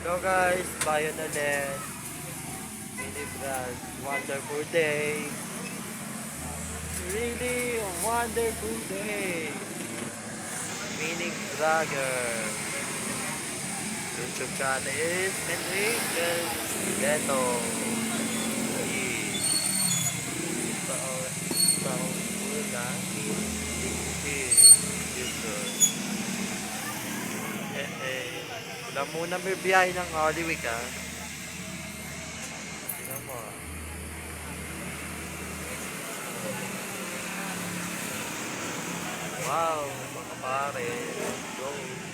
So guys, bayan ulit. Mini vlog. Wonderful day. Really wonderful day. Mini vlogger. YouTube channel is Enrique Leto. Paula YouTube. Wala muna may biyahe ng Holy Week Tingnan mo Wow, mga pare. Let's go.